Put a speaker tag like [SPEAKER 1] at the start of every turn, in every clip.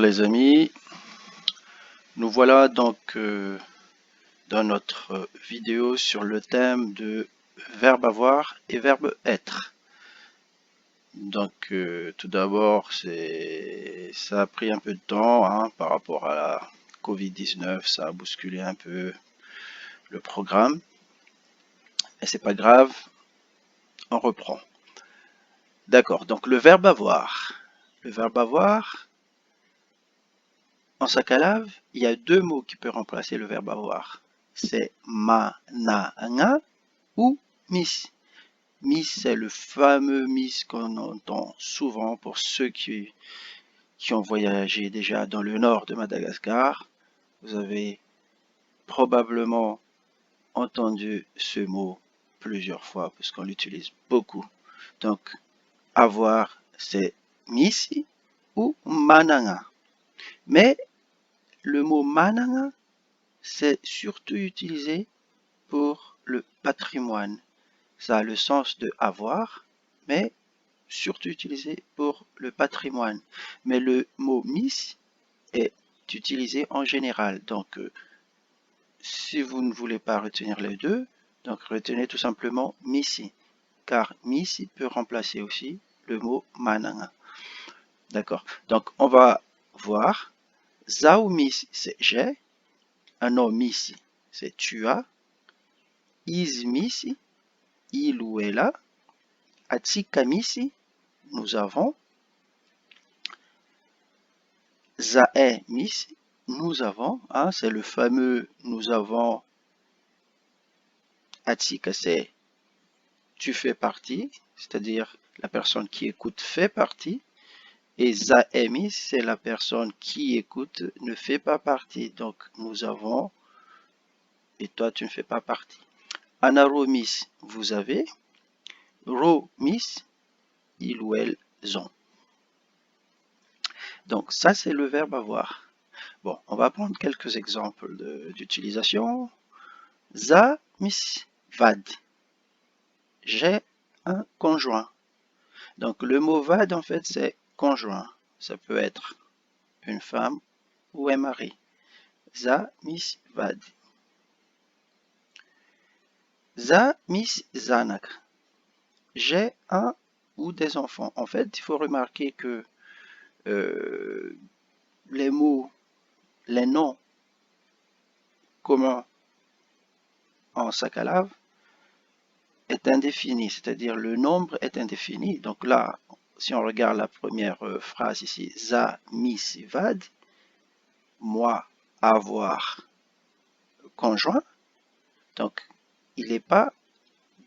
[SPEAKER 1] les amis, nous voilà donc dans notre vidéo sur le thème de verbe avoir et verbe être. Donc tout d'abord, ça a pris un peu de temps par rapport à la Covid-19, ça a bousculé un peu le programme. Et c'est pas grave, on reprend. D'accord, donc le verbe avoir. Le verbe avoir, en Sakalave, il y a deux mots qui peuvent remplacer le verbe avoir. C'est ma, na, nga ou miss. Miss, c'est le fameux miss qu'on entend souvent pour ceux qui ont voyagé déjà dans le nord de Madagascar. Vous avez probablement entendu ce mot plusieurs fois parce qu'on l'utilise beaucoup. Donc, avoir, c'est miss ou mananga. Mais le mot mananga, c'est surtout utilisé pour le patrimoine. Ça a le sens de avoir, mais surtout utilisé pour le patrimoine. Mais le mot miss est utilisé en général. Donc, si vous ne voulez pas retenir les deux, donc retenez tout simplement missi, car missi peut remplacer aussi le mot mananga. D'accord. Donc, on va voir. Zao miss, c'est j'ai. Ano missi, c'est tu as. Is missi, il ou elle a. Atika missi, nous avons. Zae missi, nous avons. C'est le fameux nous avons. Atika, c'est tu fais partie, c'est-à-dire la personne qui écoute fait partie. Et Zaemi, c'est la personne qui écoute ne fait pas partie. Donc nous avons, et toi tu ne fais pas partie. Anaromis, vous avez. Romis, ils ou elles ont. Donc ça c'est le verbe avoir. Bon, on va prendre quelques exemples d'utilisation. Za mis vad. J'ai un conjoint. Donc le mot vad en fait c'est conjoint. Ça peut être une femme ou un mari. Za mis vad. Za mis zanak. J'ai un ou des enfants. En fait, il faut remarquer que les mots, les noms communs en sakalave est indéfini, c'est-à-dire le nombre est indéfini. Donc là, si on regarde la première phrase ici, za mis vad, moi avoir conjoint, donc il n'est pas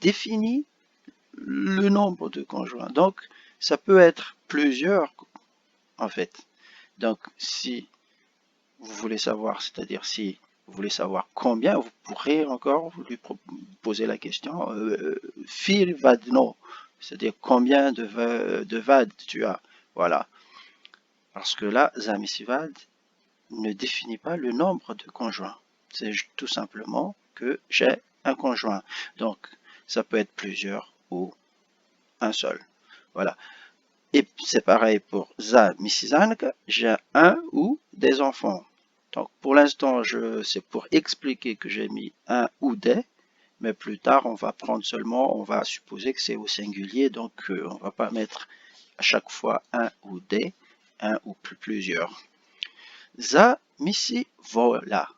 [SPEAKER 1] défini le nombre de conjoints. Donc ça peut être plusieurs en fait. Donc si vous voulez savoir, c'est-à-dire si vous voulez savoir combien, vous pourrez encore lui poser la question fil vadno, c'est-à-dire combien de vad tu as. Voilà. Parce que là, zamisivad ne définit pas le nombre de conjoints. C'est tout simplement que j'ai un conjoint. Donc, ça peut être plusieurs ou un seul. Voilà. Et c'est pareil pour za misizanka, j'ai un ou des enfants. Donc pour l'instant, c'est pour expliquer que j'ai mis un ou des, mais plus tard, on va prendre seulement, on va supposer que c'est au singulier, donc on ne va pas mettre à chaque fois un ou des, un ou plusieurs. Za misi vola.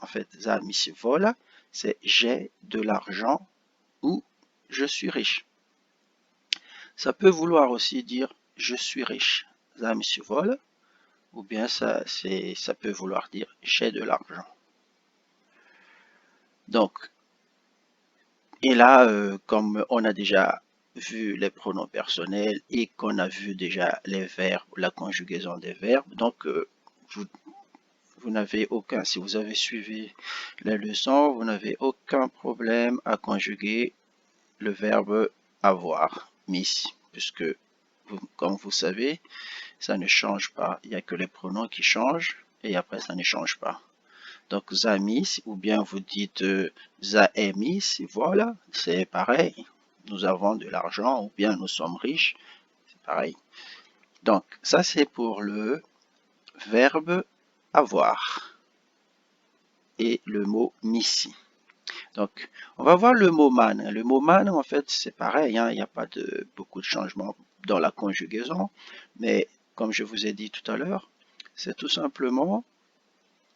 [SPEAKER 1] En fait, za misi vola, c'est j'ai de l'argent ou je suis riche. Ça peut vouloir aussi dire je suis riche. Za misi vola. Ou bien ça peut vouloir dire j'ai de l'argent. Donc, et là, comme on a déjà vu les pronoms personnels et qu'on a vu déjà les verbes, la conjugaison des verbes, donc vous n'avez aucun, si vous avez suivi les leçons, vous n'avez aucun problème à conjuguer le verbe avoir, miss, puisque comme vous savez, ça ne change pas. Il n'y a que les pronoms qui changent et après ça ne change pas. Donc zamis, ou bien vous dites zaemis, voilà, c'est pareil. Nous avons de l'argent ou bien nous sommes riches, c'est pareil. Donc ça c'est pour le verbe avoir et le mot miss. Donc, on va voir le mot man. Le mot man, en fait, c'est pareil, hein, il n'y a pas beaucoup de changements dans la conjugaison, mais comme je vous ai dit tout à l'heure, c'est tout simplement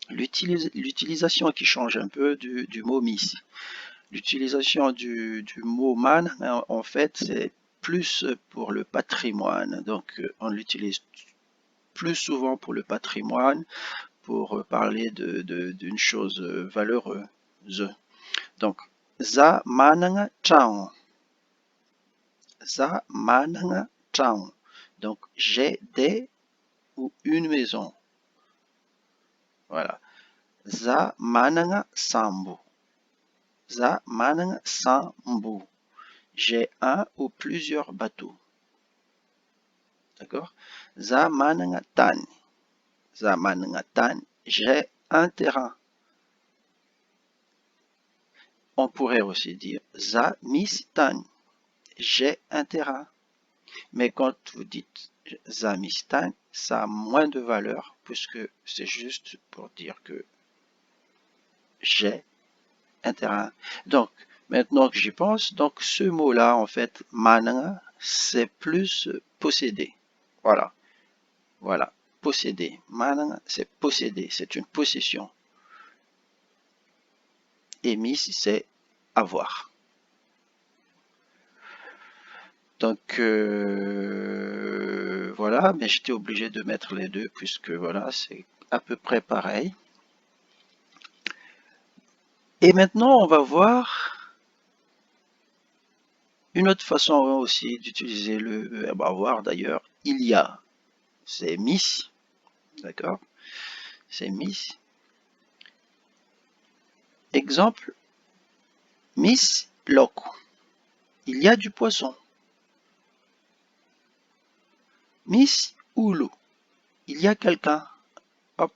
[SPEAKER 1] l'utilisation qui change un peu du mot miss. L'utilisation du mot man, en fait, c'est plus pour le patrimoine. Donc, on l'utilise plus souvent pour le patrimoine, pour parler d'une chose valeureuse. Donc, za mananga chao. Za mananga chao. Donc, j'ai des ou une maison. Voilà. Za mananga sambu. Za mananga sambu. J'ai un ou plusieurs bateaux. D'accord? Za mananga tan. Za mananga tan. J'ai un terrain. On pourrait aussi dire za mis tan. J'ai un terrain. Mais quand vous dites za mis tan, ça a moins de valeur puisque c'est juste pour dire que j'ai un terrain. Donc, maintenant que j'y pense, donc ce mot-là, en fait, mananga, c'est plus posséder. Voilà. Voilà. Posséder. Mananga, c'est posséder. C'est une possession. Et mis, c'est avoir. Donc, voilà. Mais j'étais obligé de mettre les deux puisque, voilà, c'est à peu près pareil. Et maintenant, on va voir une autre façon aussi d'utiliser le verbe avoir. D'ailleurs, il y a. C'est mis. D'accord? C'est mis. Exemple, Miss Loco. Il y a du poisson. Miss Oulu. Il y a quelqu'un. Hop.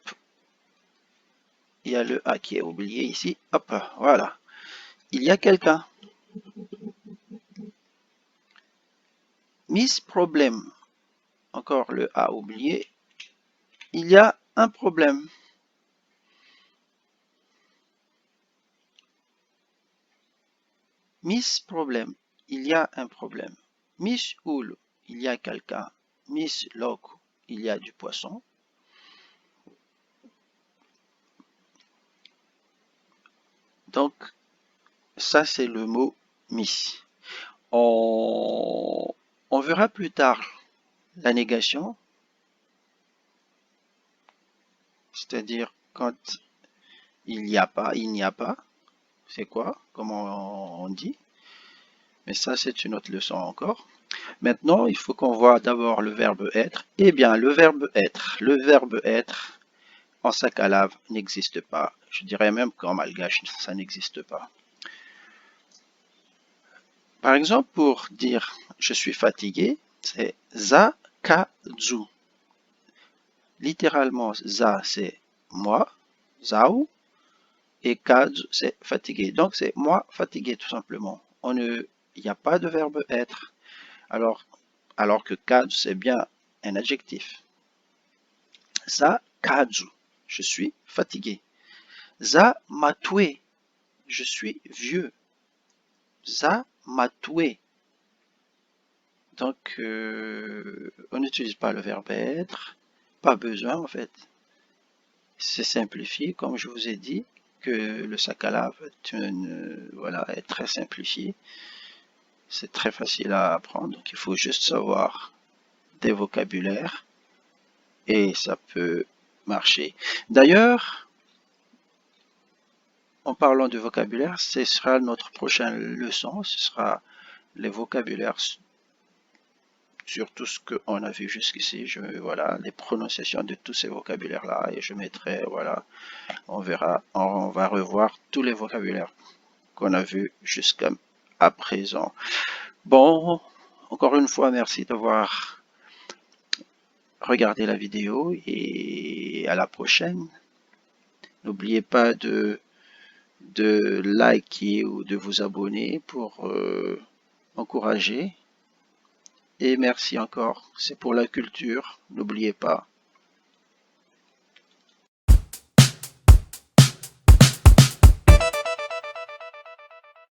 [SPEAKER 1] Il y a le A qui est oublié ici. Hop. Voilà. Il y a quelqu'un. Miss Problème. Encore le A oublié. Il y a un problème. Miss Problème. Il y a un problème. Miss Oulu. Il y a quelqu'un. Miss Loco. Il y a du poisson. Donc, ça c'est le mot miss. On verra plus tard la négation, c'est-à-dire quand il n'y a pas, c'est quoi, comment on dit, mais ça c'est une autre leçon encore. Maintenant, il faut qu'on voit d'abord le verbe être. Eh bien, le verbe être en sac à lave n'existe pas. Je dirais même qu'en malgache, ça n'existe pas. Par exemple, pour dire je suis fatigué, c'est za kazu. Littéralement, za c'est moi, zao, et kazu c'est fatigué. Donc c'est moi fatigué tout simplement. Il n'y a pas de verbe être. Alors que kazu c'est bien un adjectif. Za kazu, je suis fatigué. Za matoué, je suis vieux. Za matoué. Donc on n'utilise pas le verbe être. Pas besoin en fait. C'est simplifié, comme je vous ai dit, que le sac à lave est très simplifié. C'est très facile à apprendre, donc il faut juste savoir des vocabulaires et ça peut marcher. D'ailleurs, en parlant de vocabulaire, ce sera notre prochaine leçon, ce sera les vocabulaires sur tout ce qu'on a vu jusqu'ici, voilà, les prononciations de tous ces vocabulaires-là, et je mettrai, voilà, on verra, on va revoir tous les vocabulaires qu'on a vus jusqu'à présent. Bon, encore une fois, merci d'avoir regardé la vidéo et à la prochaine. N'oubliez pas de liker ou de vous abonner pour encourager. Et merci encore, c'est pour la culture, n'oubliez pas.